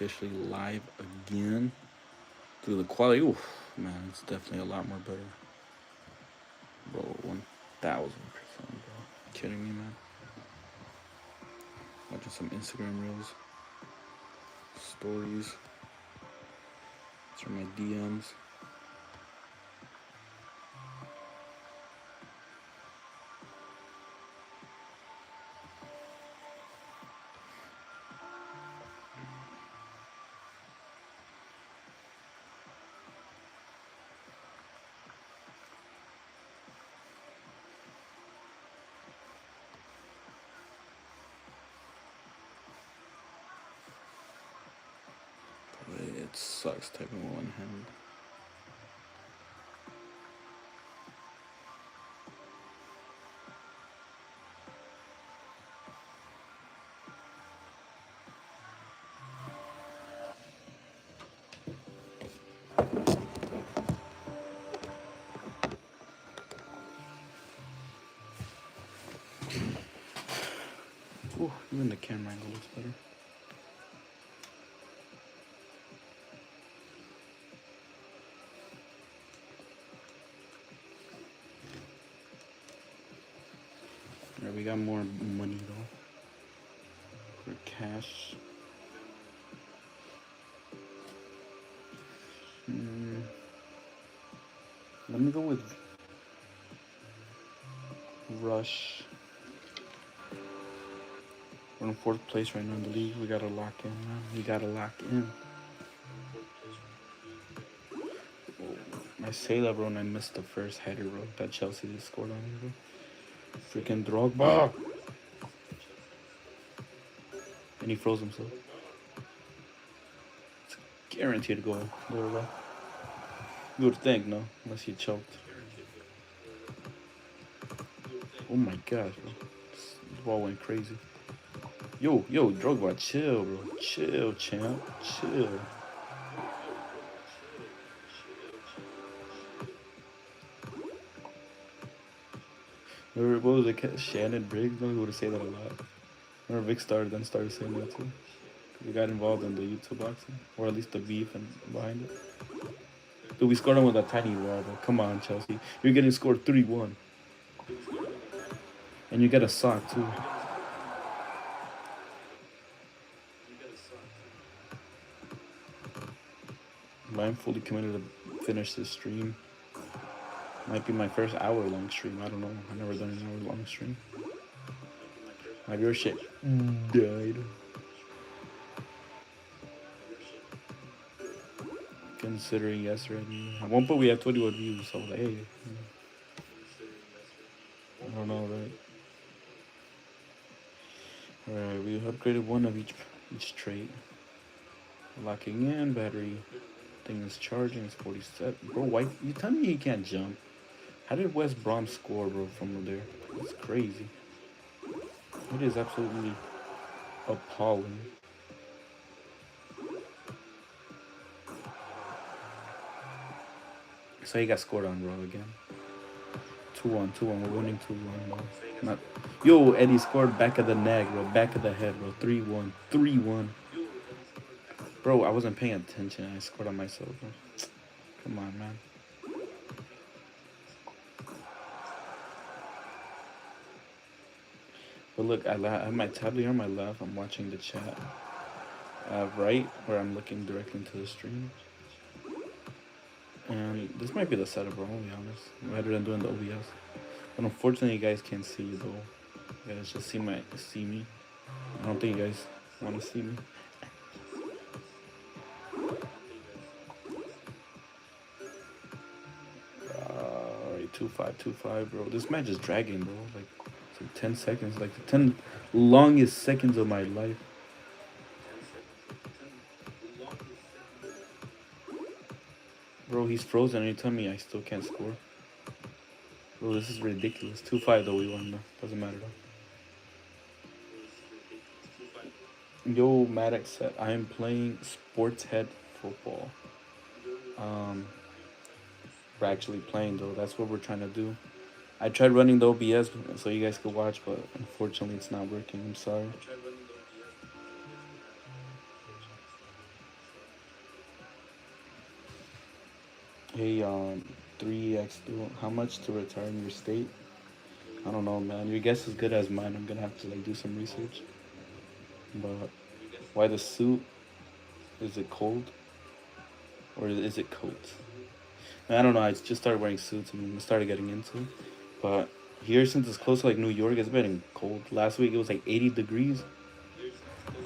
officially live again. Through the quality, oof, man, it's definitely a lot more better. Bro, 1000%, bro. Kidding me, man? Watching some Instagram reels, stories, through my DMs. It sucks typing with one hand. Ooh, even the camera angle looks better. Alright, we got more money though. For cash. Let me go with Rush. We're in 4th place right now in the league. We gotta lock in, man. We gotta lock in. I say that, bro, and I missed the first header, bro. That Chelsea just scored on me, bro. Freaking Drogba. And he froze himself. It's guaranteed goal. Bro. You would think, no? Unless he choked. Oh my gosh, bro. This ball went crazy. Yo, Drogba, chill, bro. Chill, champ. Chill. Remember, what was it? Shannon Briggs? No, he would have said that a lot. Remember, Vic started saying that too. We got involved in the YouTube boxing, or at least the beef and behind it. Dude, we scored him with a tiny wall, bro. Come on, Chelsea. You're getting scored 3-1. And you get a sock, too. I'm fully committed to finish this stream. Might be my first hour-long stream. I don't know. I've never done an hour-long stream. My viewership died. Considering yesterday. At one point we had 21 views, so like, hey. I don't know, right? Alright, we upgraded one of each trait. Locking in, battery thing is charging, it's 47. Bro, why you tell me he can't jump? How did West Brom score, bro, from there? It's crazy. It is absolutely appalling. So he got scored on, bro, again. 2-1. We're winning 2-1, bro. Not. Yo, Eddie scored back of the neck, bro. Back of the head, bro. 3-1. Bro, I wasn't paying attention. I scored on myself, bro. Come on, man. But look, I have my tablet on my left. I'm watching the chat. Right, where I'm looking directly into the stream. And this might be the setup, bro, I'll be honest. Rather than doing the OBS. But unfortunately, you guys can't see, though. You guys just see me. I don't think you guys want to see me. Alright, 2-5, bro. This match is dragging, bro. Like, it's like 10 seconds. Like, the 10 longest seconds of my life. Bro, he's frozen and you tell me I still can't score. Bro, this is ridiculous. 2-5 though, we won though. Doesn't matter though. Yo, Maddox said, I am playing sports head football. We're actually playing though. That's what we're trying to do. I tried running the OBS so you guys could watch, but unfortunately it's not working. I'm sorry. Hey, 3x, how much to retire in your state? I don't know, man. Your guess is good as mine. I'm gonna have to like do some research. But why the suit? Is it cold or is it coat? I don't know. I just started wearing suits and I started getting into it. But here, since it's close to like New York, it's been cold. Last week it was like 80 degrees.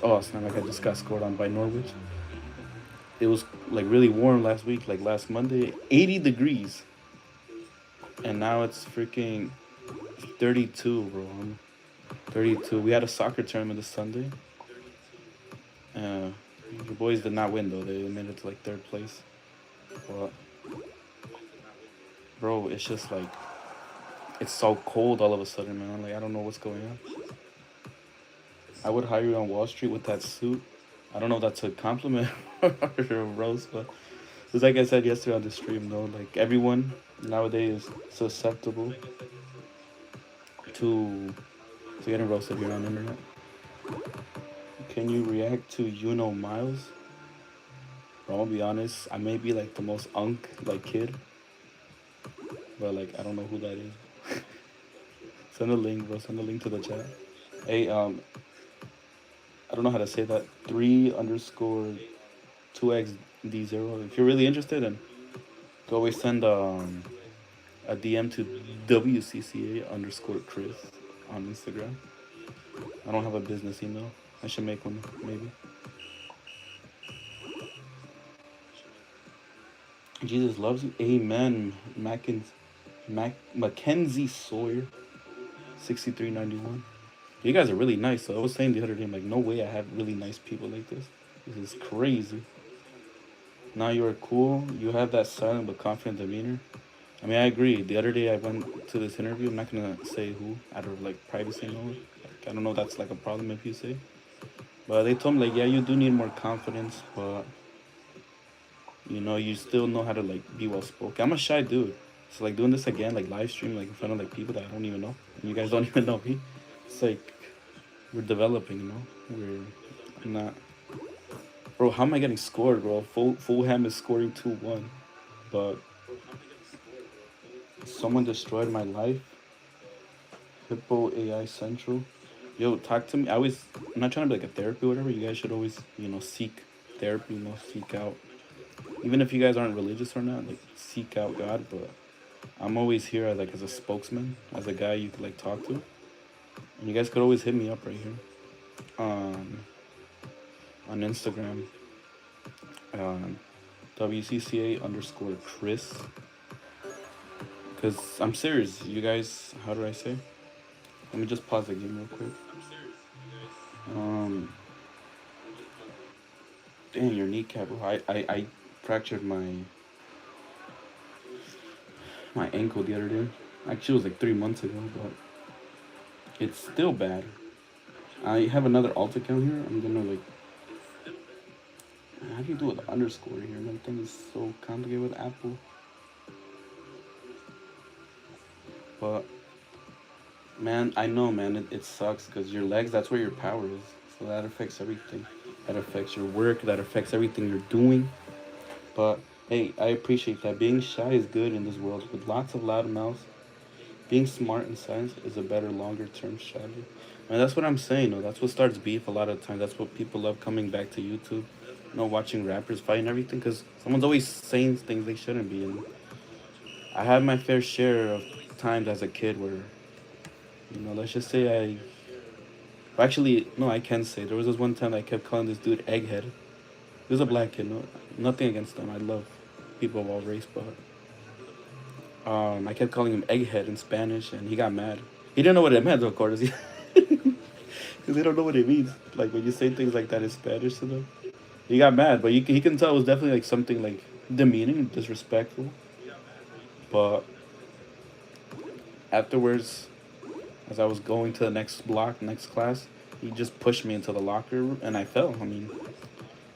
Oh, it's not like I just got scored on by Norwich. It was like really warm last week, like last Monday, 80 degrees, and now it's freaking 32, bro. I'm 32. We had a soccer tournament this Sunday. Uh, the boys did not win though. They made it to like third place. But bro, it's just like it's so cold all of a sudden, man. Like I don't know what's going on. I would hire you on Wall Street with that suit. I don't know if that's a compliment or a roast, but it's like I said yesterday on the stream, though. Like everyone nowadays is susceptible to getting roasted here on the internet. Can you react to Miles? Bro, I'll be honest. I may be like the most like kid, but like I don't know who that is. Send a link, bro. Send a link to the chat. Hey, I don't know how to say that. 3_2x_D0. If you're really interested, and go always send a DM to WCCA_Chris on Instagram. I don't have a business email. I should make one, maybe. Jesus loves you. Amen. Mackenzie Sawyer, 6391. You guys are really nice. So I was saying the other day, I'm like, no way I have really nice people like this. This is crazy. Now you are cool. You have that silent but confident demeanor. I mean, I agree. The other day I went to this interview. I'm not gonna say who, out of like privacy knowledge. Like, I don't know if that's like a problem if you say. But they told me like, yeah, you do need more confidence, but you still know how to like be well spoken. I'm a shy dude, so like doing this again, like live stream, like in front of like people that I don't even know, and you guys don't even know me. It's like we're developing, I'm not, bro. How am I getting scored, bro? Fulham is scoring 2-1, but someone destroyed my life. Hippo AI Central. Yo, talk to me. I'm not trying to be like a therapy or whatever. You guys should always, seek therapy, seek out. Even if you guys aren't religious or not, like, seek out God. But I'm always here as a spokesman, as a guy you could, like, talk to. And you guys could always hit me up right here on Instagram. WCCA_Chris. Because I'm serious. You guys, how do I say? Let me just pause the game real quick. Dang, your kneecap, bro. I fractured my ankle the other day. Actually, it was like 3 months ago, but it's still bad. I have another alt account here. I'm gonna like. How do you do an underscore here? My thing is so complicated with Apple. But man, I know, man, it sucks because your legs. That's where your power is. So that affects everything. That affects your work. That affects everything you're doing. But hey, I appreciate that. Being shy is good in this world. With lots of loud mouths, being smart in science is a better, longer term strategy. And that's what I'm saying. No, that's what starts beef a lot of times. That's what people love coming back to YouTube. Watching rappers fight and everything because someone's always saying things they shouldn't be. And I had my fair share of times as a kid where, let's just say actually, no, I can say there was this one time I kept calling this dude Egghead. He was a black kid. No, nothing against them. I love people of all race, but I kept calling him Egghead in Spanish, and he got mad. He didn't know what it meant, of course, because they don't know what it means. Like when you say things like that in Spanish to them, he got mad. But he can tell it was definitely like something like demeaning, disrespectful. But afterwards, as I was going to the next block, next class, he just pushed me into the locker room, and I fell. I mean,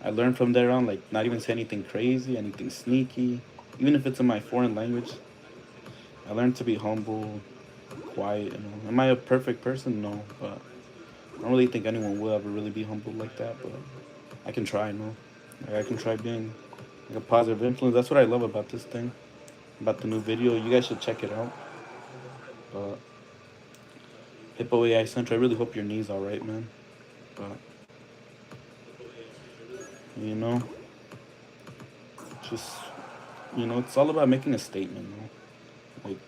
I learned from there on, like, not even say anything crazy, anything sneaky, even if it's in my foreign language. I learned to be humble, quiet. Am I a perfect person? No, but I don't really think anyone will ever really be humble like that. But I can try, Like, I can try being like a positive influence. That's what I love about this thing, about the new video. You guys should check it out. But Hippo AI Central, I really hope your knee's all right, man. But you know, just it's all about making a statement, like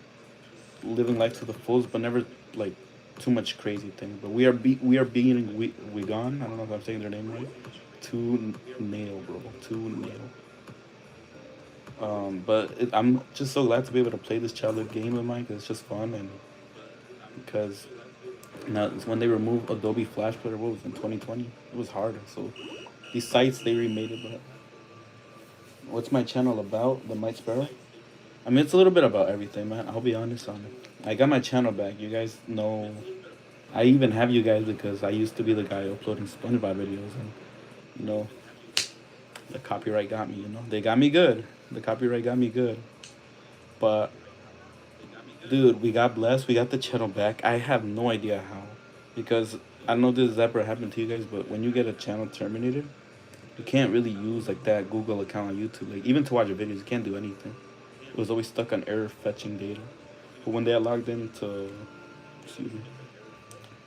living life to the fullest, but never like too much crazy things. But we are being we gone. I don't know if I'm saying their name right. Two nail, bro. Two nail. But I'm just so glad to be able to play this childhood game of mine because it's just fun and because now it's when they removed Adobe Flash Player, what was it, in 2020? It was hard. So these sites they remade it. But what's my channel about? The Might Sparrow. I mean, it's a little bit about everything, man. I'll be honest on it. I got my channel back. You guys know. I even have you guys because I used to be the guy uploading SpongeBob videos, and you know, the copyright got me. They got me good. The copyright got me good. But dude, we got blessed. We got the channel back. I have no idea how, because I don't know if this has ever happened to you guys, but when you get a channel terminated, you can't really use like that Google account on YouTube. Like even to watch your videos, you can't do anything. It was always stuck on error fetching data. But when they logged into, excuse me,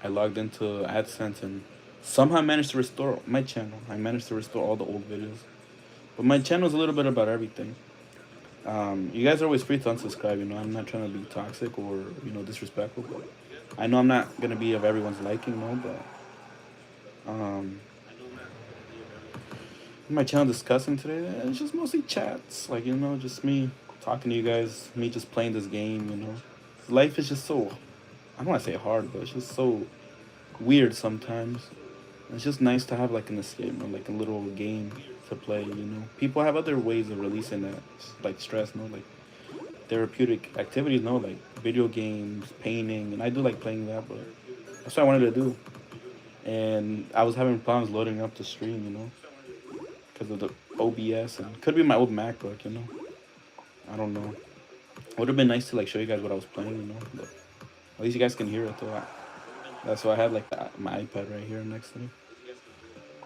I logged into AdSense and somehow managed to restore my channel. I managed to restore all the old videos. But my channel is a little bit about everything. You guys are always free to unsubscribe. I'm not trying to be toxic or disrespectful. But I know I'm not gonna be of everyone's liking, no. But my channel discussing today, it's just mostly chats. Like just me talking to you guys, me just playing this game. Life is just so, I don't want to say hard, but it's just so weird sometimes. It's just nice to have like an escape or like a little game to play. People have other ways of releasing that, like stress, like therapeutic activities, like video games, painting, and I do like playing that, but that's what I wanted to do. And I was having problems loading up the stream, because of the OBS, and could be my old MacBook, I don't know. It would have been nice to like show you guys what I was playing, but at least you guys can hear it though. That's why I had like my iPad right here next to me.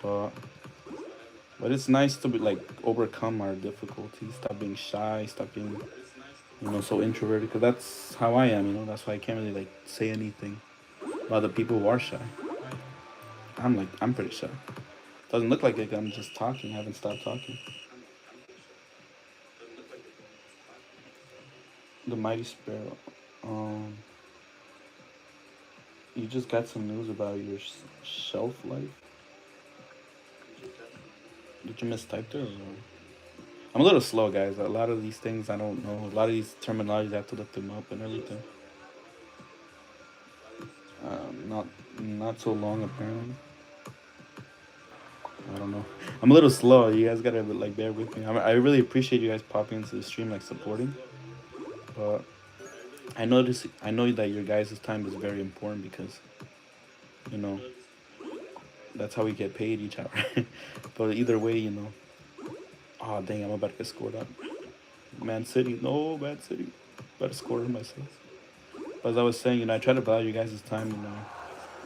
But it's nice to be like overcome our difficulties, stop being shy, stop being so introverted. Because that's how I am. That's why I can't really like say anything about the people who are shy. I'm pretty shy. Doesn't look like it. I'm just talking. I haven't stopped talking. The Mighty Sparrow. You just got some news about your shelf life. Did you mistype it? Or? I'm a little slow, guys. A lot of these things I don't know. A lot of these terminologies I have to look them up and everything. Not so long apparently. I don't know. I'm a little slow. You guys gotta like bear with me. I really appreciate you guys popping into the stream, like supporting. But I know that your guys' time is very important because that's how we get paid each hour. But either way, oh dang, I'm about to get scored up. Man City, no, Man City. Better score myself. But as I was saying, I try to value you guys' time.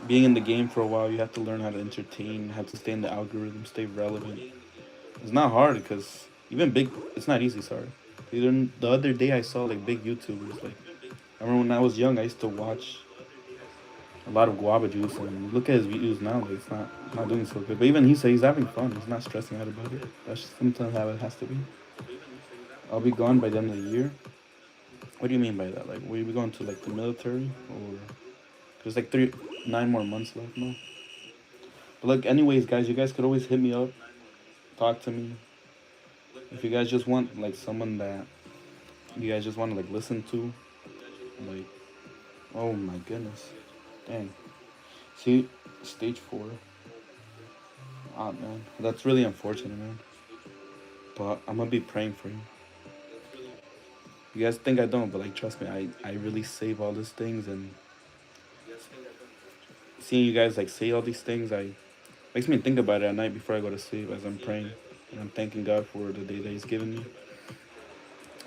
Being in the game for a while, you have to learn how to entertain, have to stay in the algorithm, stay relevant. It's not hard because it's not easy. Sorry. Even the other day I saw like big YouTubers. Like I remember when I was young, I used to watch a lot of Guava Juice, and look at his views now. Like, it's not doing so good. But even he said he's having fun. He's not stressing out about it. That's just sometimes how it has to be. I'll be gone by the end of the year. What do you mean by that? Like, will you be going to like the military, or there's like 9 more months left? No. But like, anyways, guys, you guys could always hit me up, talk to me. If you guys just want like someone that you guys just want to like listen to, like, oh my goodness, dang. See, stage 4. Ah man, that's really unfortunate, man. But I'm gonna be praying for you. You guys think I don't, but like trust me, I really save all these things, and seeing you guys like say all these things, makes me think about it at night before I go to sleep as I'm praying and I'm thanking God for the day that He's given me.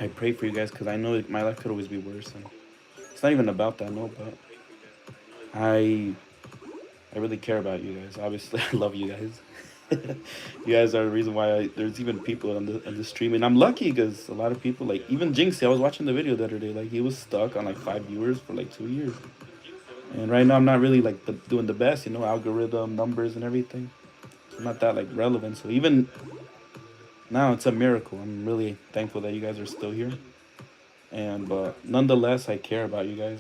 I pray for you guys because I know my life could always be worse, and it's not even about that, no. But I really care about you guys. Obviously, I love you guys. You guys are the reason why there's even people on the stream, and I'm lucky because a lot of people like even Jinxie. I was watching the video the other day. Like he was stuck on like 5 viewers for like 2 years, and right now I'm not really like doing the best. Algorithm numbers and everything. So I'm not that like relevant. So even now, it's a miracle. I'm really thankful that you guys are still here, and but nonetheless, I care about you guys,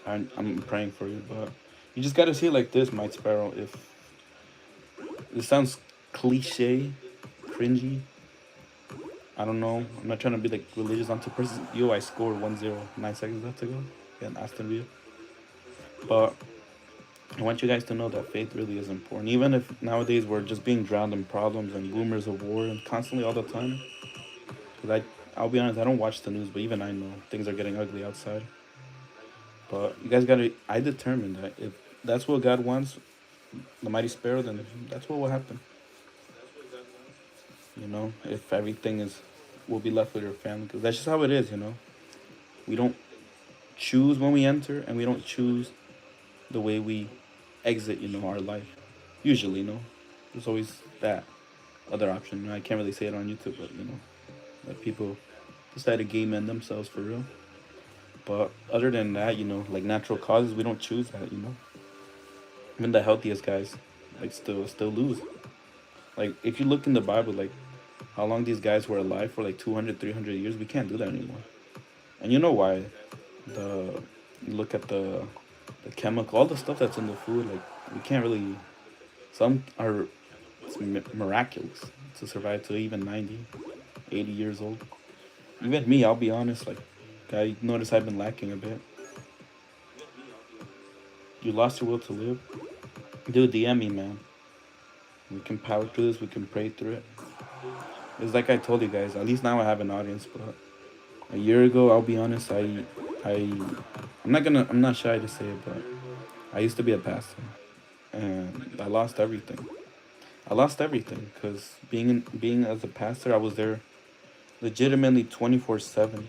and I'm praying for you. But you just gotta see it like this, Mike Sparrow. If it sounds cliche, cringy, I don't know. I'm not trying to be like religious onto person. Yo, I scored 1-0, 9 seconds left to go against Aston Villa. But I want you guys to know that faith really is important. Even if nowadays we're just being drowned in problems and rumors of war and constantly all the time. Because I'll be honest, I don't watch the news, but even I know things are getting ugly outside. But you guys gotta, I determined that if that's what God wants, the mighty sparrow, then that's what will happen. If everything will be left with your family, because that's just how it is. We don't choose when we enter, and we don't choose the way we exit. Our life. Usually, there's always that other option. I can't really say it on YouTube, but that people decide to game end themselves for real. But other than that, like natural causes, we don't choose that. Even the healthiest guys, like still lose. Like if you look in the Bible, like how long these guys were alive for, like 200, 300 years, we can't do that anymore. And you know why? The Look at the chemical, all the stuff that's in the food. Like we can't really. Some are it's miraculous to survive to even 90, 80 years old. Even me, I'll be honest. Like I notice I've been lacking a bit. You lost your will to live, dude. DM me, man. We can power through this. We can pray through it. It's like I told you guys. At least now I have an audience. But a year ago, I'll be honest. I'm not shy to say it, but I used to be a pastor, and I lost everything. I lost everything because being as a pastor, I was there legitimately 24/7.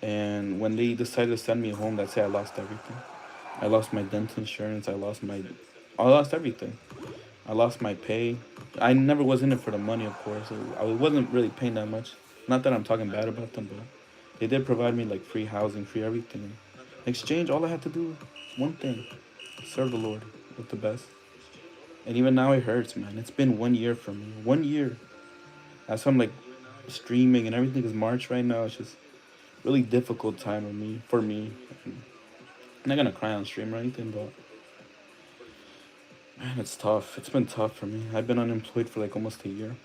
And when they decided to send me home, that's it. I lost everything. I lost my dental insurance. I lost everything. I lost my pay. I never was in it for the money, of course. I wasn't really paying that much. Not that I'm talking bad about them, but they did provide me like free housing, free everything. In exchange, all I had to do was one thing: serve the Lord with the best. And even now, it hurts, man. It's been 1 year for me. 1 year. That's why I'm like streaming and everything is March right now. It's just really difficult time for me. I'm not gonna cry on stream or anything, but man, it's tough. It's been tough for me. I've been unemployed for like almost a year.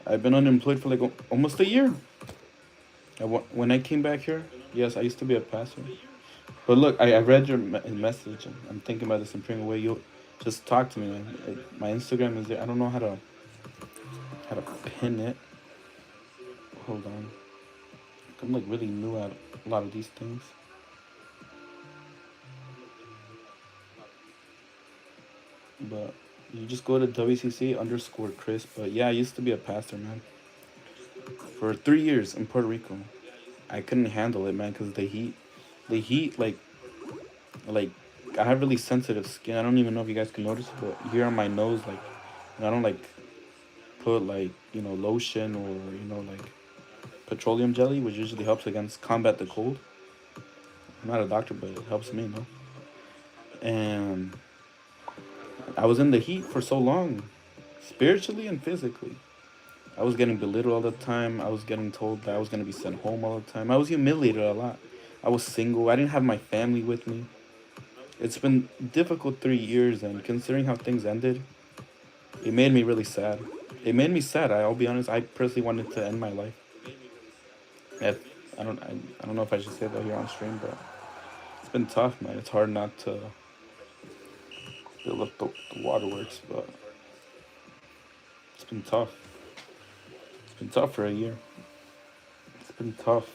I've been unemployed for like almost a year. When I came back here, yes, I used to be a pastor. But look, I read your message. And I'm thinking about this and praying away. You just talk to me, man. My Instagram is there. I don't know how to pin it. Hold on. I'm like really new at a lot of these things. But you just go to WCC_Chris. But yeah, I used to be a pastor, man. For 3 years in Puerto Rico. I couldn't handle it, man, because the heat, like, I have really sensitive skin. I don't even know if you guys can notice, but here on my nose, like, I don't like put like lotion or like petroleum jelly, which usually helps against combat the cold. I'm not a doctor, but it helps me. And I was in the heat for so long, spiritually and physically. I was getting belittled all the time. I was getting told that I was gonna be sent home all the time. I was humiliated a lot. I was single. I didn't have my family with me. It's been difficult 3 years, and considering how things ended, it made me really sad. It made me sad. I'll be honest. I personally wanted to end my life. If, I don't know if I should say that here on stream, but it's been tough, man. It's hard not to build up the waterworks, but it's been tough. It's been tough for a year. It's been tough.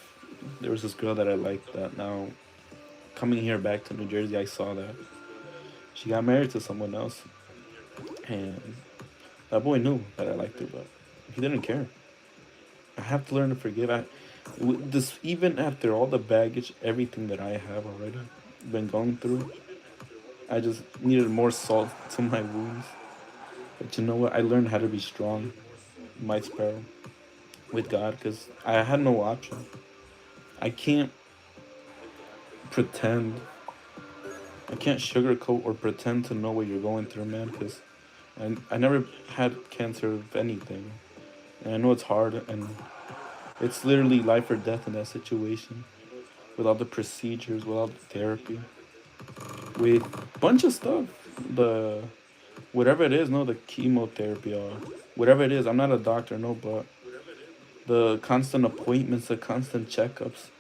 There was this girl that I liked that now coming here back to New Jersey, I saw that she got married to someone else, and that boy knew that I liked her, but he didn't care. I have to learn to forgive. This even after all the baggage, everything that I have already been going through. I just needed more salt to my wounds. But you know what? I learned how to be strong, my sparrow, with God, because I had no option. I can't pretend, I can't sugarcoat or pretend to know what you're going through, man, because I never had cancer of anything. And I know it's hard, and it's literally life or death in that situation. With all the procedures, with all the therapy, with a bunch of stuff. The whatever it is, no, the chemotherapy or whatever it is. I'm not a doctor, no, but the constant appointments, the constant checkups,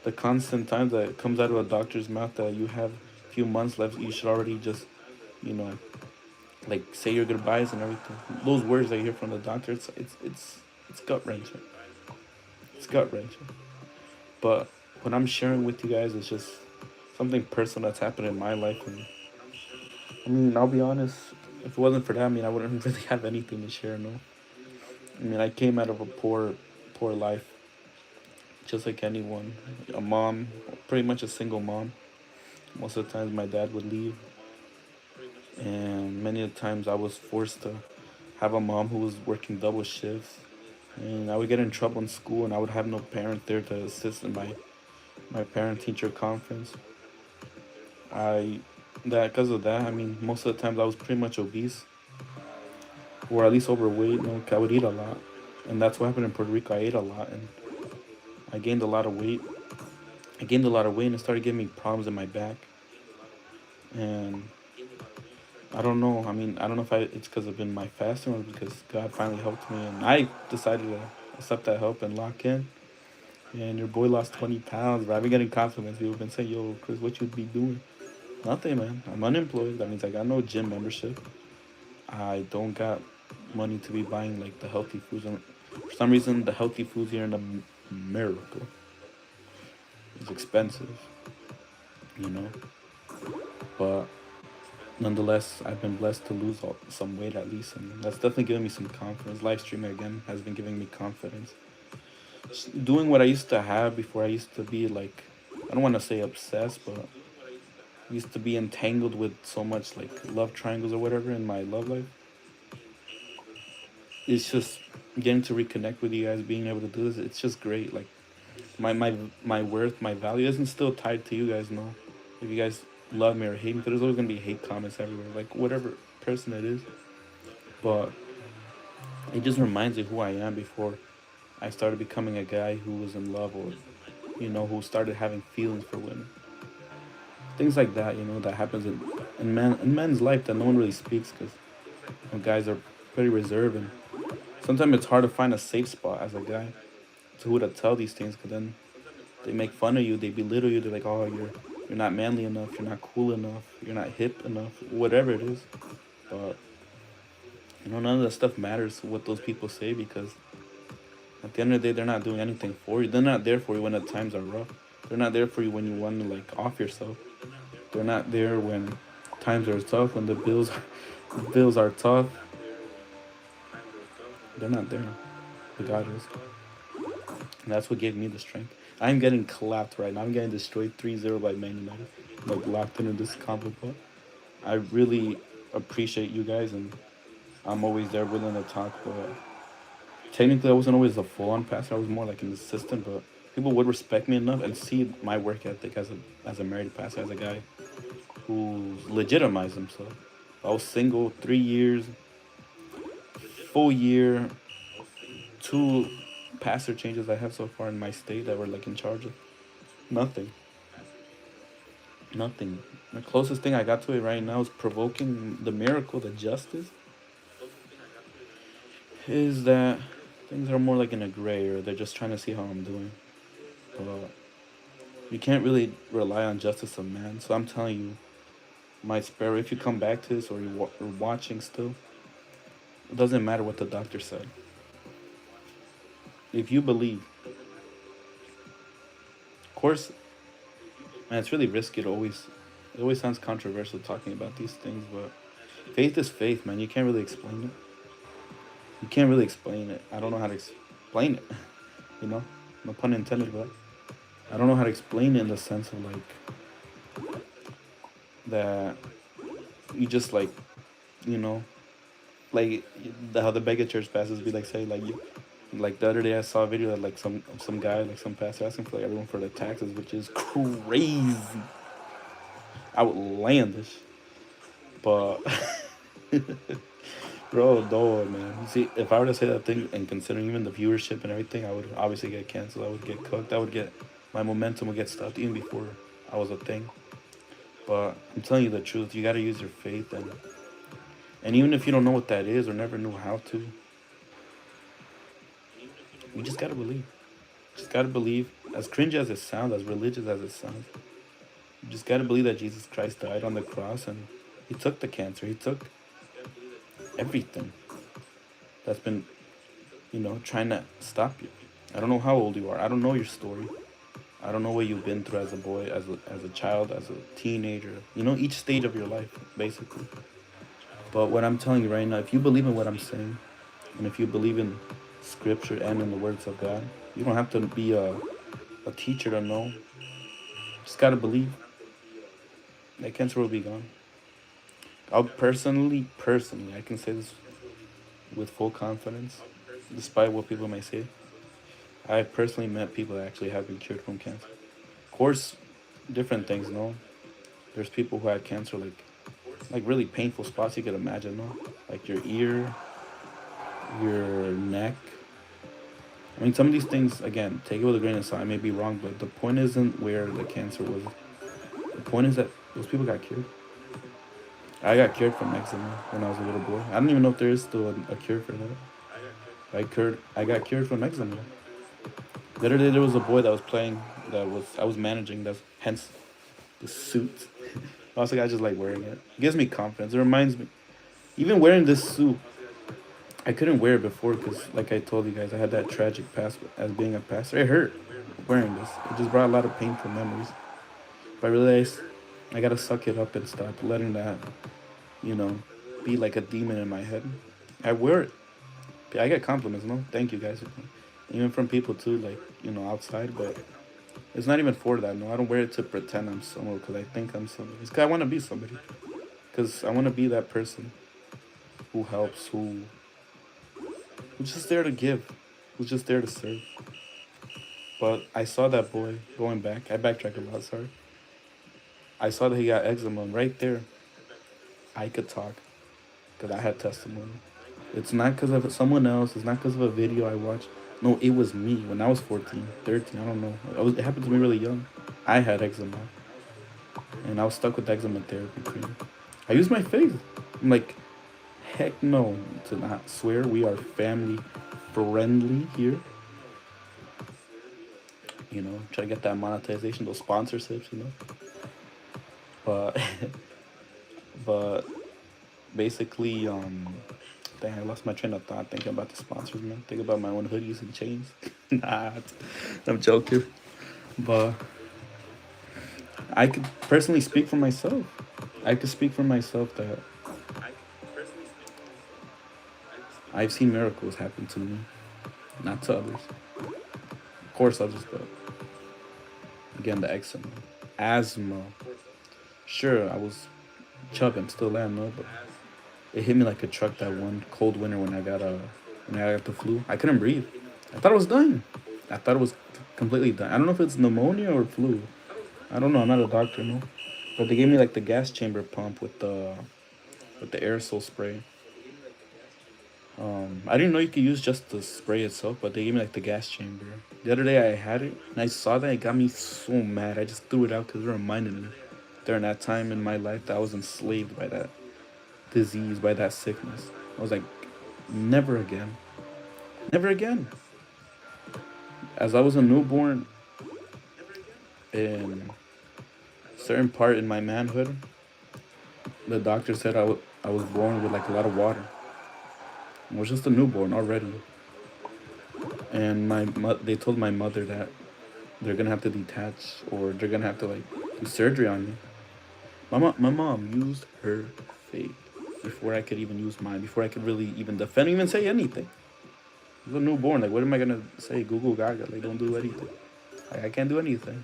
the constant times that it comes out of a doctor's mouth that you have a few months left, you should already just, you know, like say your goodbyes and everything. Those words that you hear from the doctor, it's gut wrenching. It's gut wrenching. But what I'm sharing with you guys is just something personal that's happened in my life, and I mean, I'll be honest. If it wasn't for that, I mean, I wouldn't really have anything to share. No, I mean, I came out of a poor life, just like anyone. A mom, pretty much a single mom. Most of the times, my dad would leave, and many of the times, I was forced to have a mom who was working double shifts, and I would get in trouble in school, and I would have no parent there to assist in my parent teacher conference. I that because of that, I mean, most of the times I was pretty much obese, or at least overweight. No, I would eat a lot, and that's what happened in Puerto Rico. I ate a lot, and I gained a lot of weight. I gained a lot of weight, and it started giving me problems in my back. And I don't know. I mean, I don't know if it's because I've been my fasting or because God finally helped me, and I decided to accept that help and lock in. And your boy lost 20 pounds, but I've been getting compliments. People have been saying, "Yo, Chris, what you be doing?" Nothing, man. I'm unemployed. That means I got no gym membership. I don't got money to be buying like the healthy foods. And for some reason, the healthy foods here in America is expensive, you know. But nonetheless, I've been blessed to lose some weight at least, and that's definitely giving me some confidence. Live streaming again has been giving me confidence. Just doing what I used to have before, I used to be like, I don't want to say obsessed, but I used to be entangled with so much like love triangles or whatever in my love life. It's just getting to reconnect with you guys, being able to do this. It's just great. Like my worth, my value isn't still tied to you guys. No, if you guys love me or hate me, 'cause there's always gonna be hate comments everywhere. Like whatever person it is, but it just reminds me who I am before I started becoming a guy who was in love, or who started having feelings for women. Things like that, that happens in men's life that no one really speaks because guys are pretty reserved, and sometimes it's hard to find a safe spot as a guy to who to tell these things, because then they make fun of you, they belittle you, they're like, oh, you're not manly enough, you're not cool enough, you're not hip enough, whatever it is. But none of that stuff matters what those people say, because at the end of the day, they're not doing anything for you. They're not there for you when the times are rough. They're not there for you when you want to like off yourself. They're not there when times are tough, when the bills are tough. They're not there. But God is. And that's what gave me the strength. I'm getting clapped right now. I'm getting destroyed 3-0 by Man United. Like locked into this combo pot. I really appreciate you guys, and I'm always there willing to talk. But technically, I wasn't always a full-on passer. I was more like an assistant. But people would respect me enough and see my work ethic as a married pastor, as a guy who legitimized himself. I was single 3 years, full year, two pastor changes I have so far in my state that were like in charge of nothing. Nothing. The closest thing I got to it right now is provoking the miracle, the justice, is that things are more like in a gray, or they're just trying to see how I'm doing. But you can't really rely on justice of man. So I'm telling you, my sparrow, if you come back to this, or you're watching still, it doesn't matter what the doctor said. If you believe, of course, man, it's really risky to always. It always sounds controversial talking about these things, but faith is faith, man. You can't really explain it. You can't really explain it. I don't know how to explain it. You know, no pun intended, but I don't know how to explain it in the sense of like that. you just like, you know, like how the mega church pastors be like saying like you, like the other day I saw a video that like some guy like some pastor asking for like everyone for the taxes, which is crazy, outlandish, but bro, no man. You see, if I were to say that thing and considering even the viewership and everything, I would obviously get canceled. I would get cooked. I would get my momentum would get stopped even before I was a thing. But I'm telling you the truth. You got to use your faith, and even if you don't know what that is or never knew how to, you just gotta believe. Just gotta believe. As cringe as it sounds, as religious as it sounds, you just gotta believe that Jesus Christ died on the cross and he took the cancer. He took everything that's been, trying to stop you. I don't know how old you are. I don't know your story. I don't know what you've been through as a boy, as a child, as a teenager. Each stage of your life, basically. But what I'm telling you right now, if you believe in what I'm saying, and if you believe in scripture and in the words of God, you don't have to be a teacher to know. Just gotta believe that cancer will be gone. I'll personally, I can say this with full confidence, despite what people may say. I personally met people that actually have been cured from cancer. Of course, different things, no. There's people who had cancer like really painful spots you could imagine, no? Like your ear, your neck. I mean, some of these things, again, take it with a grain of salt. I may be wrong, but the point isn't where the cancer was. The point is that those people got cured. I got cured from eczema when I was a little boy. I don't even know if there is still a cure for that. I got cured from eczema. The other day there was a boy that was playing that was I was managing. That's hence the suit. Also, I just like wearing it. It gives me confidence. It reminds me, even wearing this suit, I couldn't wear it before because, like I told you guys, I had that tragic past as being a pastor. It hurt wearing this. It just brought a lot of painful memories. But I realized I gotta suck it up and stop letting that, you know, be like a demon in my head. I wear it. I get compliments, no? Thank you guys. Even from people too, like, outside, but it's not even for that, no. I don't wear it to pretend I'm someone because I think I'm somebody. It's because I want to be somebody. Because I want to be that person who helps, who's just there to give, who's just there to serve. But I saw that boy going back. I backtracked a lot, sorry. I saw that he got eczema, and right there, I could talk because I had testimony. It's not because of someone else. It's not because of a video I watched. No, it was me when I was 14, 13. I don't know. It happened to me really young. I had eczema, and I was stuck with eczema therapy cream. I used my faith. I'm like, heck no, to not swear. We are family friendly here. Try to get that monetization, those sponsorships. But but basically, dang, I lost my train of thought thinking about the sponsors, man. Think about my own hoodies and chains. Nah, I'm joking. But I could personally speak for myself. I could speak for myself that I've seen miracles happen to me, not to others. Of course, others, but again, the eczema, asthma. Sure, I was chubby. I'm still am, no, but it hit me like a truck that one cold winter when I got the flu. I couldn't breathe. I thought I was dying. I thought it was completely dying. I don't know if it's pneumonia or flu. I don't know. I'm not a doctor, no. But they gave me like the gas chamber pump with the aerosol spray. I didn't know you could use just the spray itself, but they gave me like the gas chamber. The other day I had it and I saw that, it got me so mad. I just threw it out because it reminded me during that time in my life that I was enslaved by that disease, by that sickness. I was like, never again. Never again. As I was a newborn in a certain part in my manhood, the doctor said I was born with like a lot of water. I was just a newborn already. And they told my mother that they're gonna have to detach or they're gonna have to like do surgery on me. My mom used her faith before I could even use mine, before I could really even defend, even say anything. I was a newborn. Like, what am I gonna say? Google Gaga. Like, don't do anything. Like, I can't do anything.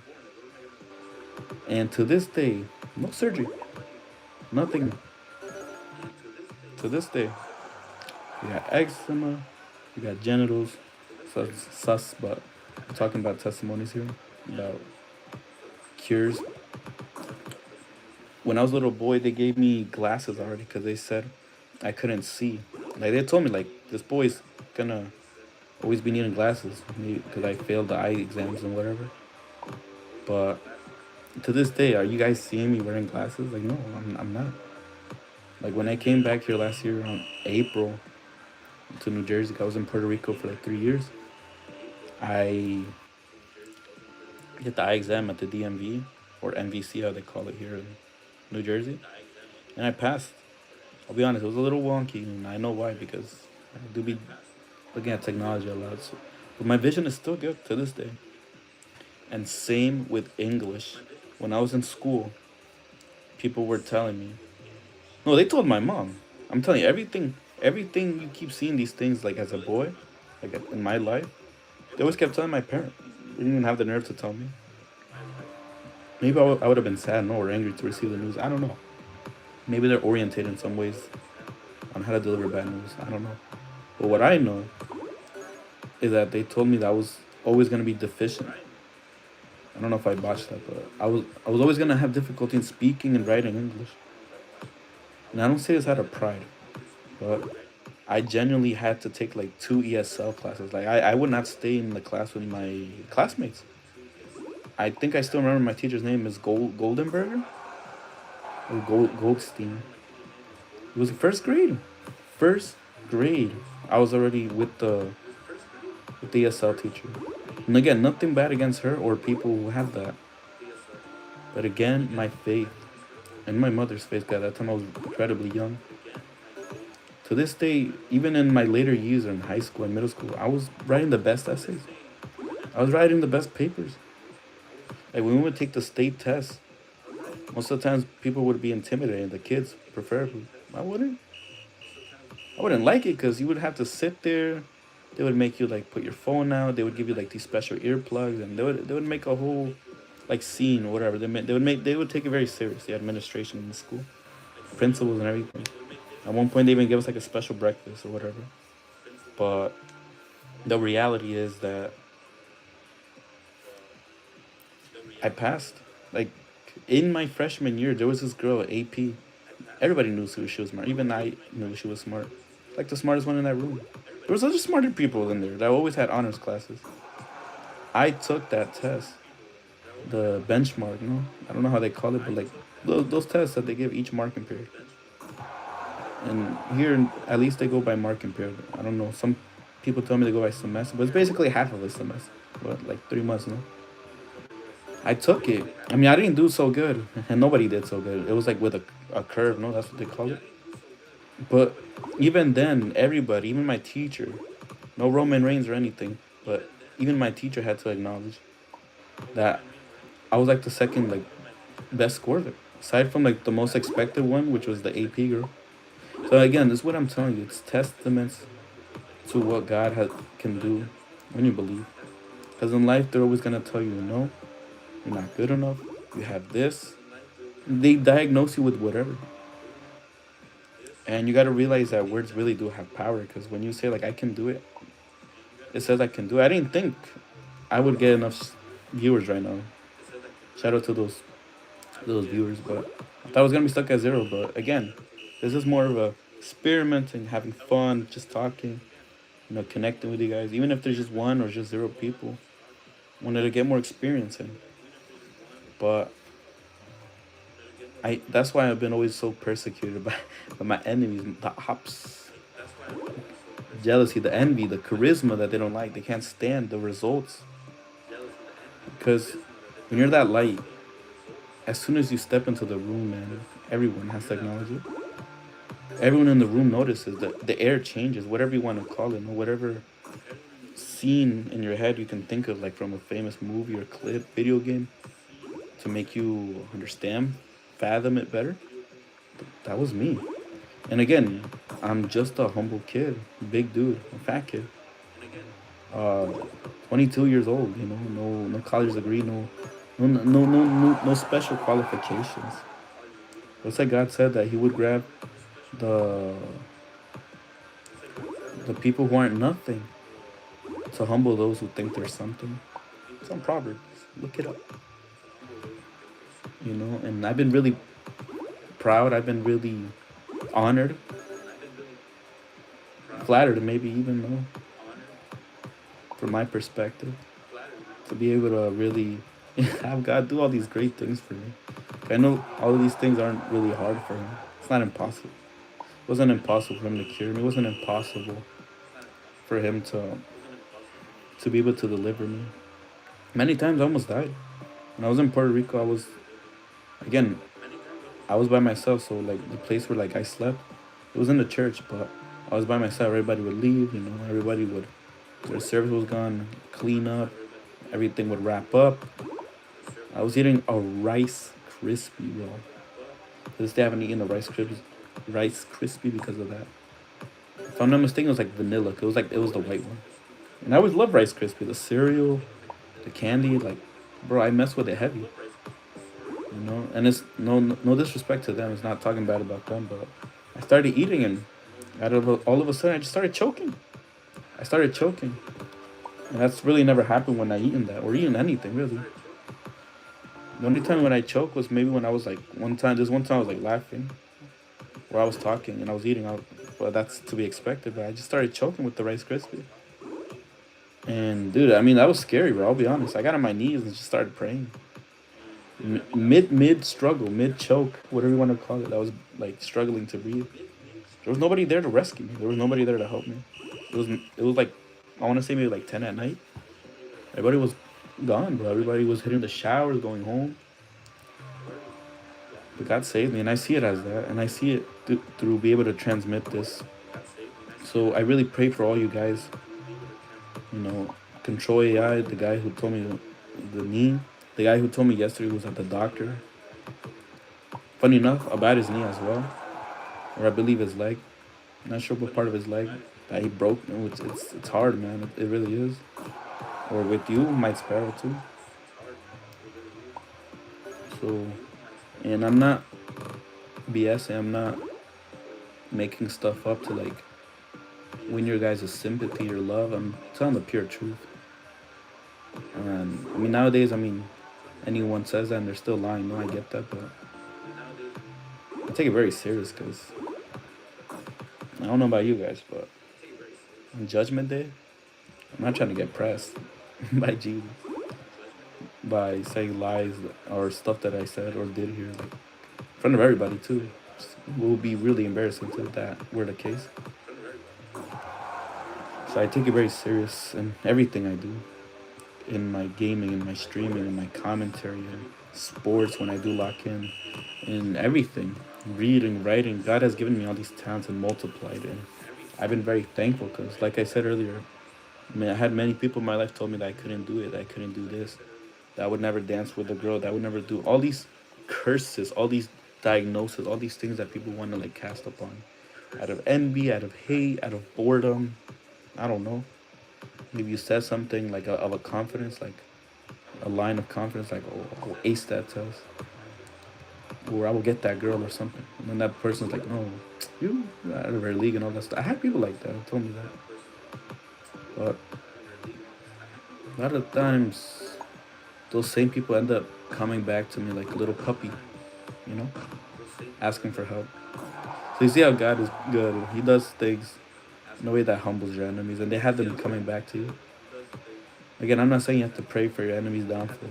And to this day, no surgery, nothing. To this day, you got eczema, you got genitals, sus, but I'm talking about testimonies here, about cures. When I was a little boy, they gave me glasses already because they said I couldn't see. Like they told me, like this boy's gonna always be needing glasses, maybe because I failed the eye exams and whatever. But to this day, are you guys seeing me wearing glasses? Like, no, I'm not. Like when I came back here last year around April to New Jersey, I was in Puerto Rico for like 3 years. I did the eye exam at the DMV or MVC, how they call it here in New Jersey, and I passed. I'll be honest, it was a little wonky, and I know why because I do be looking at technology a lot. So, but my vision is still good to this day. And same with English. When I was in school, people were telling me. No, they told my mom. I'm telling you, everything you keep seeing these things like as a boy, like in my life, they always kept telling my parent. They didn't even have the nerve to tell me. Maybe I would have been sad, no, or angry to receive the news. I don't know. Maybe they're oriented in some ways on how to deliver bad news. I don't know. But what I know is that they told me that I was always gonna be deficient. I don't know if I botched that, but I was always gonna have difficulty in speaking and writing English. And I don't say this out of pride, but I genuinely had to take like two ESL classes. Like I would not stay in the class with my classmates. I think I still remember my teacher's name is Goldenberger or Goldstein. It was first grade. First grade. I was already with the ESL teacher. And again, nothing bad against her or people who have that. But again, my faith and my mother's faith, God, at that time I was incredibly young. To this day, even in my later years in high school and middle school, I was writing the best essays. I was writing the best papers. Like when we would take the state test, most of the times people would be intimidated, the kids preferably. I wouldn't. I wouldn't like it because you would have to sit there. They would make you like put your phone out. They would give you like these special earplugs, and they would make a whole like scene or whatever. They would take it very serious. The administration in the school, principals and everything. At one point, they even gave us like a special breakfast or whatever. But the reality is that I passed. Like in my freshman year, there was this girl at AP. Everybody knew she was smart. Even I knew she was smart. Like the smartest one in that room. There was other smarter people in there that always had honors classes. I took that test, the benchmark. No, I don't know how they call it, but like those tests that they give each marking period. And here, at least they go by marking period. I don't know. Some people tell me they go by semester, but it's basically half of a semester. But like 3 months, no. I took it. I mean, I didn't do so good, and nobody did so good. It was like with a curve, no, that's what they call it. But even then, everybody, even my teacher, no Roman Reigns or anything, but even my teacher had to acknowledge that I was like the second like best scorer, aside from like the most expected one, which was the AP girl. So again, this is what I'm telling you. It's testaments to what God can do when you believe. Because in life, they're always gonna tell you, no, you're not good enough. You have this. They diagnose you with whatever. And you gotta realize that words really do have power. Because when you say like I can do it, it says I can do it. I didn't think I would get enough viewers right now. Shout out to those viewers, but I thought I was gonna be stuck at zero. But again, this is more of a experimenting, having fun, just talking, connecting with you guys. Even if there's just one or just zero people, wanted to get more experience in. But that's why I've been always so persecuted by my enemies, the ops, jealousy, the envy, the charisma that they don't like. They can't stand the results. Because when you're that light, as soon as you step into the room, man, everyone has to acknowledge it. Everyone in the room notices that the air changes, whatever you want to call it, or whatever scene in your head you can think of, like from a famous movie or clip, video game, to make you understand, fathom it better. That was me. And again, I'm just a humble kid, big dude, a fat kid. Uh, 22 years old, no college degree, no special qualifications. Looks like God said that He would grab the the people who aren't nothing, to humble those who think they're something. Some proverbs. Look it up. And I've been really proud. I've been really honored, flattered, maybe even though, from my perspective, to be able to really have God do all these great things for me. I know all of these things aren't really hard for Him. It's not impossible. It wasn't impossible for Him to cure me. It wasn't impossible for Him to be able to deliver me. Many times I almost died. When I was in Puerto Rico, again, I was by myself. So like the place where like I slept, it was in the church, but I was by myself. Everybody would leave. Everybody would. Their service was gone. Clean up. Everything would wrap up. I was eating a Rice Krispie, bro. To this day, I haven't eaten a Rice Krispie because of that. If I'm not mistaken, it was like vanilla. It was the white one. And I always loved Rice Krispie. The cereal, the candy, like, bro, I mess with it heavy. And it's no disrespect to them. It's not talking bad about them, but I started eating, and all of a sudden, I just started choking. I started choking, and that's really never happened when I eaten that or eaten anything really. The only time when I choked was maybe when I was like one time. This one time I was like laughing, or I was talking and I was eating out. Well, that's to be expected. But I just started choking with the Rice Krispie. And dude, I mean that was scary, bro. I'll be honest. I got on my knees and just started praying. Mid struggle, mid choke, whatever you want to call it. I was like struggling to breathe. There was nobody there to rescue me. There was nobody there to help me. It was like I want to say maybe like 10 at night. Everybody was gone, bro. Everybody was hitting the showers, going home. But God saved me, and I see it as that, and I see it through be able to transmit this. So I really pray for all you guys. Control AI, the guy who told me the knee, the guy who told me yesterday was at the doctor. Funny enough, about his knee as well, or I believe his leg. I'm not sure what part of his leg that he broke. It's hard, man. It really is. Or with you, Mike Sparrow too. So, and I'm not BSing. I'm not making stuff up to like win your guys' sympathy or love. I'm telling the pure truth. And I mean nowadays, anyone says that and they're still lying. No, I get that, but I take it very serious because I don't know about you guys, but on Judgment Day, I'm not trying to get pressed by Jesus by saying lies or stuff that I said or did here, like, in front of everybody too. It will be really embarrassing if that were the case. So I take it very serious in everything I do, in my gaming, in my streaming, in my commentary, in sports when I do lock in everything, reading, writing. God has given me all these talents and multiplied it. I've been very thankful because, like I said earlier, I had many people in my life told me that I couldn't do it, that I couldn't do this, that I would never dance with a girl, that I would never do all these curses, all these diagnoses, all these things that people want to like cast upon, out of envy, out of hate, out of boredom. I don't know. Maybe you said something like of a confidence, like a line of confidence, like, oh, I'll ace that test, or I will get that girl or something. And then that person's like, no, you out of her league and all that stuff. I had people like that who told me that. But a lot of times, those same people end up coming back to me like a little puppy, you know, asking for help. So you see how God is good. He does things in a way that humbles your enemies, and they have them coming back to you. Again, I'm not saying you have to pray for your enemies' downfall.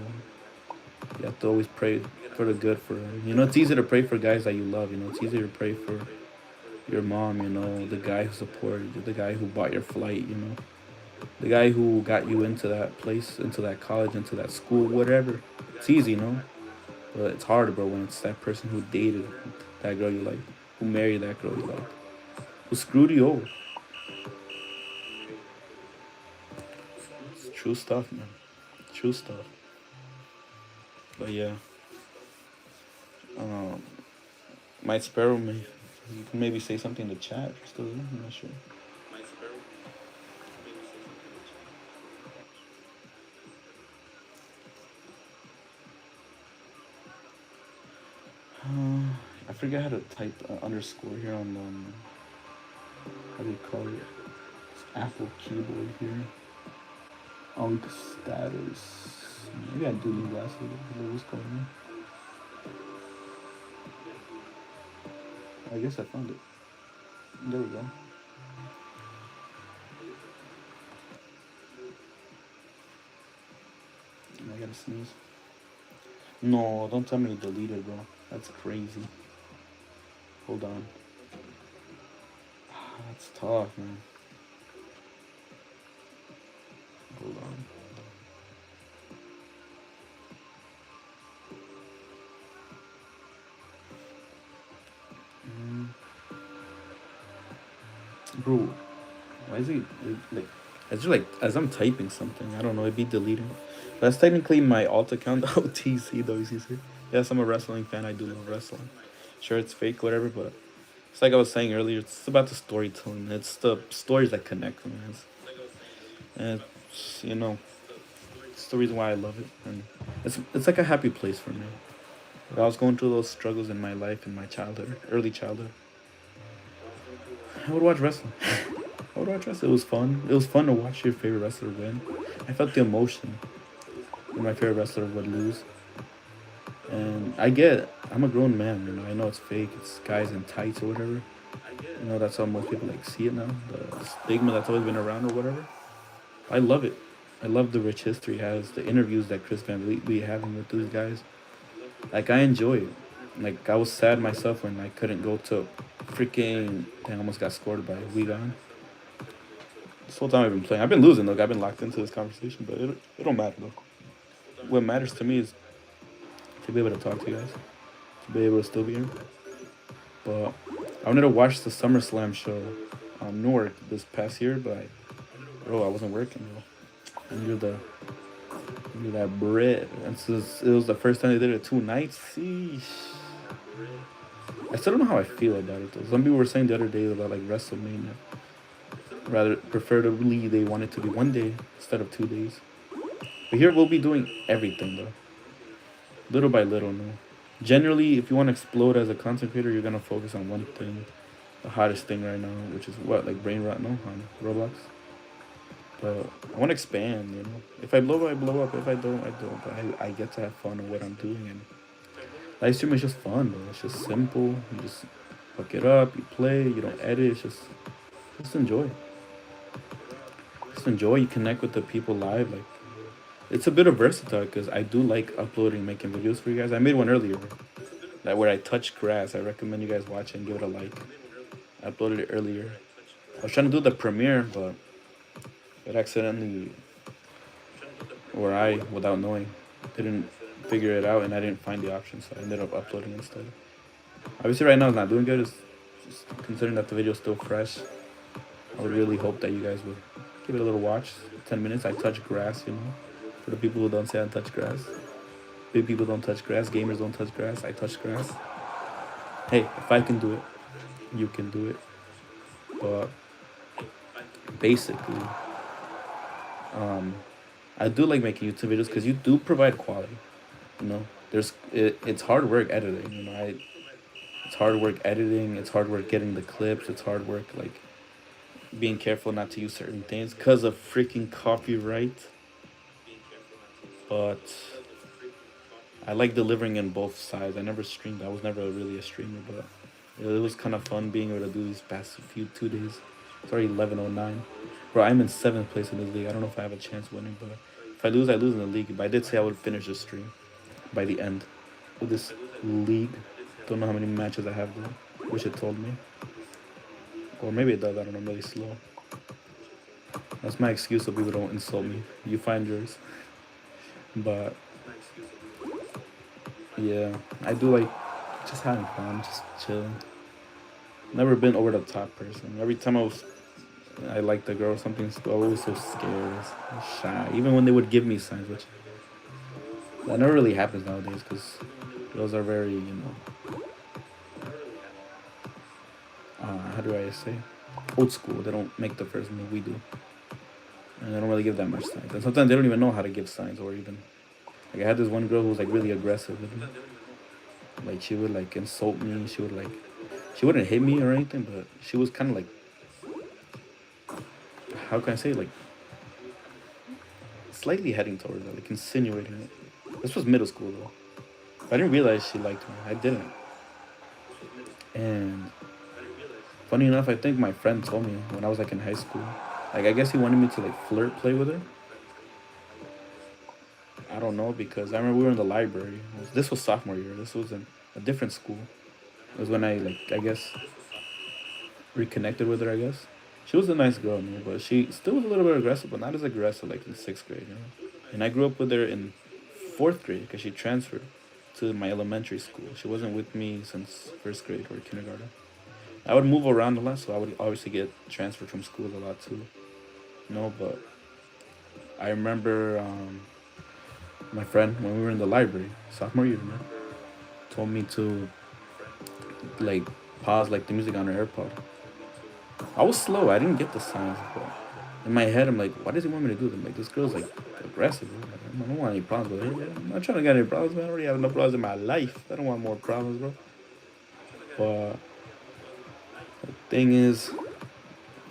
You have to always pray for the good for them. It's easy to pray for guys that you love. It's easier to pray for your mom, the guy who supported you, the guy who bought your flight, the guy who got you into that place, into that college, into that school, whatever. It's easy, but it's hard, bro, when it's that person who dated that girl you like, who married that girl you like, who screwed you over. It's true stuff, man. True stuff. But yeah, my Sparrow, you can maybe say something in the chat. Still, I'm not sure. I forget how to type underscore here on how do you call it? It's Apple keyboard here. Status. Maybe I do need glasses. What's going on? I guess I found it. There we go. I gotta sneeze. No, don't tell me you deleted, bro. That's crazy. Hold on. That's tough, man. Hold on. Bro, why is it like? It's just like as I'm typing something, I don't know. It'd be deleting. But that's technically my alt account. OTC though. You see? Yes, I'm a wrestling fan. I do love wrestling. Sure, it's fake, whatever, but it's like I was saying earlier. It's about the storytelling. It's the stories that connect, man. And it's, it's the reason why I love it, and it's like a happy place for me. I was going through those struggles in my life, in my childhood, early childhood. I would watch wrestling. I would watch wrestling. It was fun. It was fun to watch your favorite wrestler win. I felt the emotion when my favorite wrestler would lose. And I'm a grown man, I know it's fake. It's guys in tights or whatever. That's how most people like see it now. The stigma that's always been around or whatever. I love it. I love the rich history it has, the interviews that Chris Van Vliet be having with these guys. Like, I enjoy it. Like, I was sad myself when I couldn't go to freaking... Dang, I almost got scored by Wigan. This whole time I've been playing. I've been losing, though. I've been locked into this conversation, but it don't matter, though. What matters to me is to be able to talk to you guys. To be able to still be here. But I wanted to watch the SummerSlam show on Newark this past year, but I wasn't working, bro. I needed that bread. And it was the first time they did it 2 nights. Sheesh. I still don't know how I feel about it, though. Some people were saying the other day about, like, WrestleMania. Preferably, they want it to be 1 day instead of 2 days. But here we'll be doing everything, though. Little by little, no. Generally, if you want to explode as a content creator, you're going to focus on one thing. The hottest thing right now, which is what? Like brain rot, no? On Roblox. But I want to expand, If I blow up, I blow up. If I don't, I don't. But I get to have fun with what I'm doing. And live stream is just fun, bro. It's just simple. You just hook it up, you play, you don't edit. It's just enjoy. Just enjoy. You connect with the people live. Like, it's a bit of versatile because I do like uploading, making videos for you guys. I made one earlier, where I touch grass. I recommend you guys watch it and give it a like. I uploaded it earlier. I was trying to do the premiere, but it accidentally, without knowing, didn't figure it out, and I didn't find the option, so I ended up uploading instead. Obviously, right now it's not doing good. It's just considering that the video is still fresh. I would really hope that you guys would give it a little watch. 10 minutes. I touch grass, For the people who don't say I touch grass. Big people don't touch grass. Gamers don't touch grass. I touch grass. Hey, if I can do it, you can do it. But basically, I do like making YouTube videos because you do provide quality. It's hard work editing. It's hard work editing. It's hard work getting the clips. It's hard work like being careful not to use certain things because of freaking copyright. But I like delivering in both sides. I never streamed. I was never really a streamer, but it was kind of fun being able to do these past 2 days. It's already 11:09. Bro, I'm in 7th place in this league. I don't know if I have a chance winning, but if I lose, I lose in the league. But I did say I would finish this stream by the end of this league. Don't know how many matches I have, though. Wish it told me. Or maybe it does. I don't know. I'm really slow. That's my excuse so people don't insult me. You find yours. But yeah, I do like just having fun, just chilling. Never been over the top person. Every time I liked the girl or something, I was always so scared, shy. Even when they would give me signs, which that never really happens nowadays because girls are very, how do I say, old school. They don't make the first move, we do. And they don't really give that much signs. And sometimes they don't even know how to give signs or even... Like, I had this one girl who was, like, really aggressive with me. Like she would like insult me. She wouldn't hit me or anything, but she was kind of like, how can I say, like slightly heading towards it, like insinuating it. This was middle school though. But I didn't realize she liked me. I didn't. And funny enough, I think my friend told me when I was like in high school. Like I guess he wanted me to like flirt, play with her. I don't know because I remember we were in the library. This was sophomore year. This was in a different school. It was when I like I guess reconnected with her. I guess she was a nice girl, man, but she still was a little bit aggressive, but not as aggressive like in sixth grade, you know. And I grew up with her in fourth grade because she transferred to my elementary school. She wasn't with me since first grade or kindergarten. I would move around a lot, so I would obviously get transferred from schools a lot too. No, but I remember my friend when we were in the library, sophomore year, man, told me to like pause like the music on her AirPod. I was slow. I didn't get the signs, but in my head, I'm like, why does he want me to do that? Like, this girl's like aggressive. Bro. Like, I don't want any problems with her. I'm not trying to get any problems, man. I already have enough problems in my life. I don't want more problems, bro. But the thing is,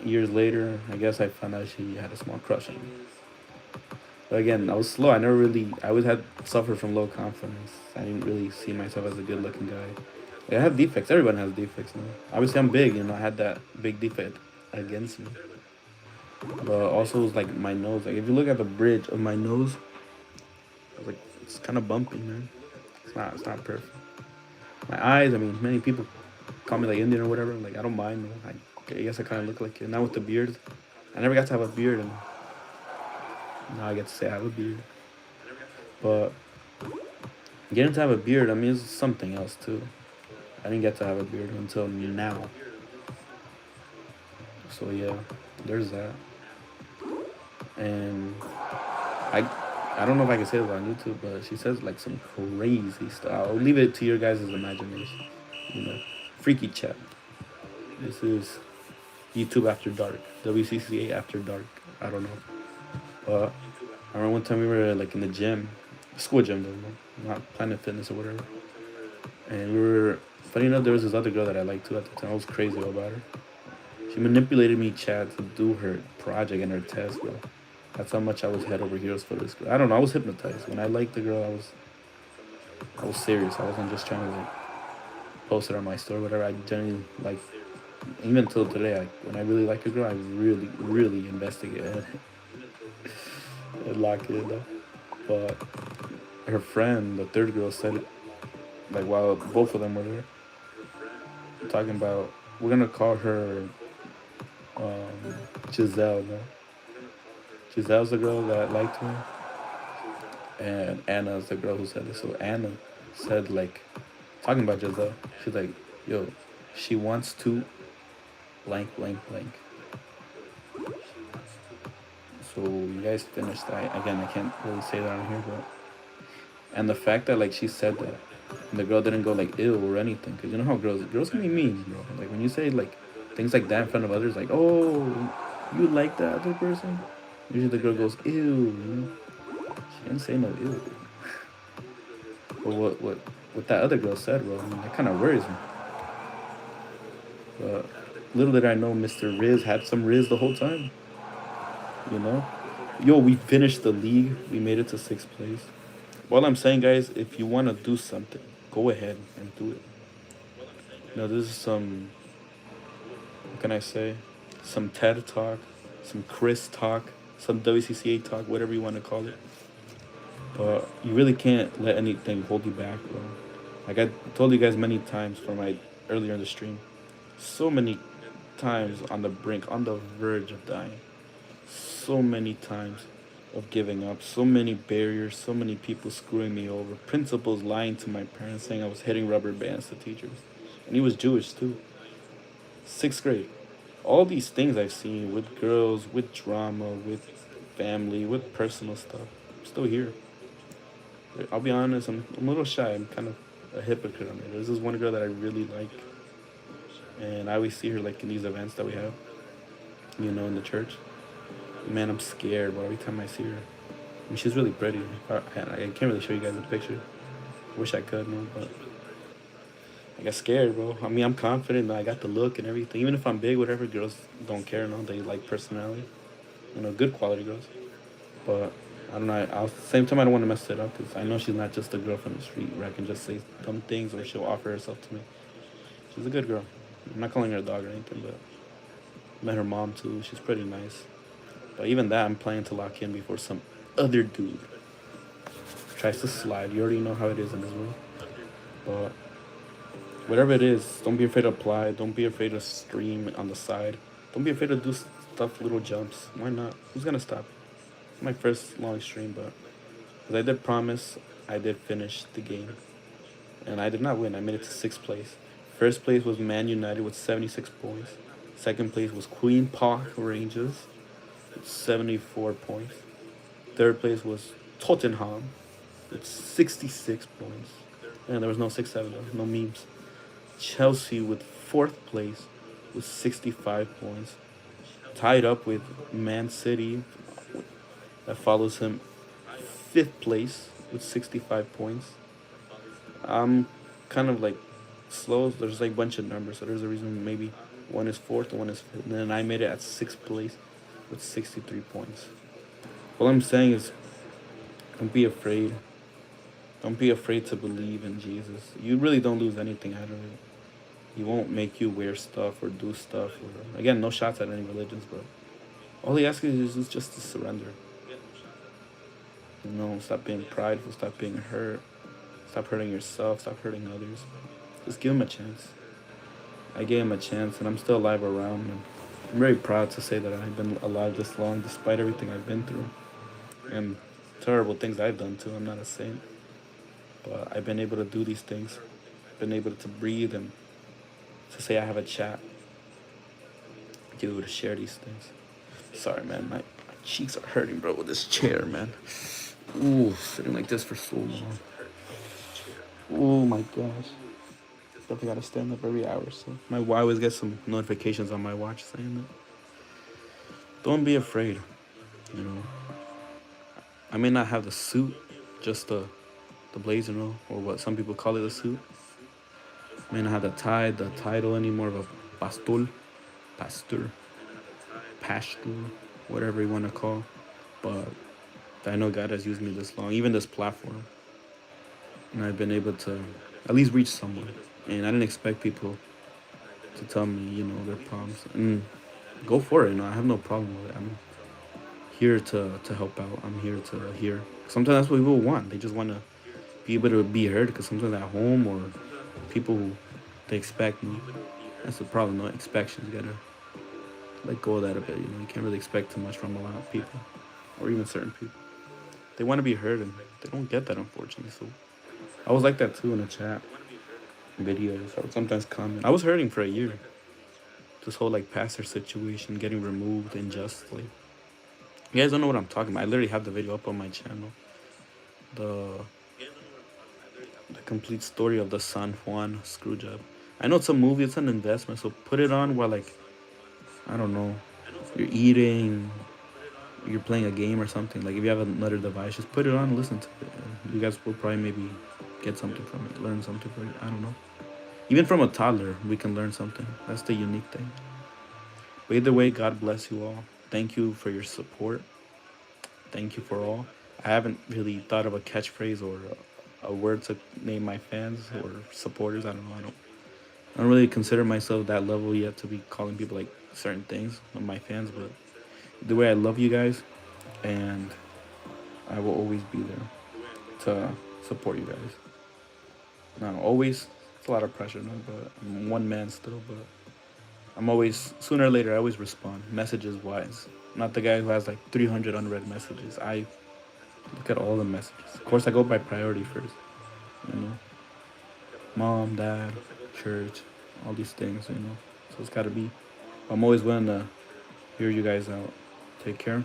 years later, I guess I found out she had a small crush on me. But again, I was slow. I always had suffered from low confidence. I didn't really see myself as a good looking guy. Like, I have defects. Everyone has defects, man. Obviously, I'm big, you know, I had that big defect against me. But also, it's like my nose. Like, if you look at the bridge of my nose, it's like, it's kind of bumpy, man. It's not perfect. My eyes, I mean, many people call me like Indian or whatever. Like, I don't mind, man. I guess I kind of look like it. Now with the beard, I never got to have a beard, and now I get to say I have a beard. But getting to have a beard, I mean, it's something else too. I didn't get to have a beard until now. So yeah, there's that. And I I don't know if I can say this on YouTube, but she says like some crazy stuff. I'll leave it to your guys' imagination. You know, freaky chat. This is YouTube after dark, WCCA after dark. I don't know. But I remember one time we were like in the gym, school gym though, not Planet Fitness or whatever. And we were, funny enough, there was this other girl that I liked too at the time. I was crazy about her. She manipulated me, Chad, to do her project and her test, bro. That's how much I was head over heels for this girl. I don't know. I was hypnotized. When I liked the girl, I was serious. I wasn't just trying to like post it on my story, whatever. I genuinely like. Even till today, like when I really like a girl, I really, really investigate it and lock it up. But her friend, the third girl, said it like while both of them were there, talking about we're gonna call her Giselle. No? Giselle's the girl that liked me, and Anna's the girl who said it. So Anna said like talking about Giselle. She's like, "Yo, she wants to blank blank blank." So you guys finished that. Again, I can't really say that on here, but and the fact that like she said that, and the girl didn't go like ill or anything, cause you know how girls can be mean, bro. Like when you say like things like that in front of others, like oh, you like that other person. Usually the girl goes ew. You know? She didn't say no ew. But what that other girl said, bro, I mean, that kind of worries me. But little did I know, Mr. Riz had some Riz the whole time. You know, yo, we finished the league. We made it to sixth place. All I'm saying, guys, if you want to do something, go ahead and do it. This is some, what can I say? Some TED talk, some Chris talk, some WCCA talk, whatever you want to call it. But you really can't let anything hold you back, bro. Like I told you guys many times from my earlier in the stream, so many times on the brink, on the verge of dying, so many times of giving up, so many barriers, so many people screwing me over, principals lying to my parents saying I was hitting rubber bands to teachers. And he was Jewish too. Sixth grade. All these things I've seen with girls, with drama, with family, with personal stuff. I'm still here. I'll be honest, I'm a little shy. I'm kind of a hypocrite on it. There's this one girl that I really like, and I always see her like in these events that we have, in the church. Man, I'm scared, bro. Every time I see her, I mean, she's really pretty. I can't really show you guys a picture. Wish I could, no, but I got scared, bro. I mean, I'm confident. I got the look and everything. Even if I'm big, whatever, girls don't care. No, they like personality. Good quality girls. But I don't know. At the same time, I don't want to mess it up because I know she's not just a girl from the street where I can just say dumb things or she'll offer herself to me. She's a good girl. I'm not calling her a dog or anything, but met her mom too. She's pretty nice. But even that, I'm planning to lock in before some other dude tries to slide. You already know how it is in this room. But whatever it is, don't be afraid to apply. Don't be afraid to stream on the side. Don't be afraid to do stuff, little jumps. Why not? Who's gonna stop? It's my first long stream, but as I did promise, I did finish the game. And I did not win. I made it to sixth place. First place was Man United with 76 points. Second place was Queen Park Rangers with 74 points. Third place was Tottenham with 66 points. And there was no 6-7, no memes. Chelsea with fourth place with 65 points. Tied up with Man City that follows him fifth place with 65 points. I'm kind of like slow. There's like a bunch of numbers, so there's a reason maybe one is fourth and one is fifth. And then I made it at sixth place with 63 points. All I'm saying is don't be afraid. Don't be afraid to believe in Jesus. You really don't lose anything out of it. He won't make you wear stuff or do stuff. Or, again, no shots at any religions, but all he asks you is just to surrender. Stop being prideful, stop being hurt, stop hurting yourself, stop hurting others. Just give him a chance. I gave him a chance, and I'm still alive around. And I'm very proud to say that I've been alive this long, despite everything I've been through and terrible things I've done too. I'm not a saint, but I've been able to do these things. I've been able to breathe and to say I have a chat. To be able to share these things. Sorry, man, my cheeks are hurting, bro, with this chair, man. Ooh, sitting like this for so long. Oh my gosh. Definitely gotta stand up every hour. So I always get some notifications on my watch saying that. Don't be afraid. You know, I may not have the suit, just the blazer, or what some people call it, a suit. I may not have the title anymore of a pastor, whatever you want to call. But I know God has used me this long, even this platform, and I've been able to at least reach someone. And I didn't expect people to tell me, their problems. And go for it. I have no problem with it. I'm here to help out. I'm here to hear. Sometimes that's what people want. They just want to be able to be heard, because sometimes at home or people, they expect me. That's the problem. No expectations. You gotta let go of that a bit. You can't really expect too much from a lot of people, or even certain people. They want to be heard, and they don't get that, unfortunately. So I was like that too in the chat videos. I would sometimes comment. I was hurting for a year. This whole pastor situation, getting removed unjustly. You guys don't know what I'm talking about. I literally have the video up on my channel. The complete story of the San Juan screw job. I know it's a movie, it's an investment, so put it on while I don't know, you're eating, you're playing a game or something. If you have another device, just put it on and listen to it. You guys will probably maybe get something from it, learn something from it. I don't know. Even from a toddler, we can learn something. That's the unique thing. But either way, God bless you all. Thank you for your support. Thank you for all. I haven't really thought of a catchphrase or a word to name my fans or supporters. I don't know. I don't really consider myself that level yet to be calling people certain things of my fans. But the way I love you guys, and I will always be there to support you guys. Now, always, it's a lot of pressure, but I'm one man still, but I'm always, sooner or later, I always respond, messages wise. I'm not the guy who has 300 unread messages. I look at all the messages. Of course, I go by priority first, Mom, dad, church, all these things, So it's gotta be. I'm always willing to hear you guys out. Take care.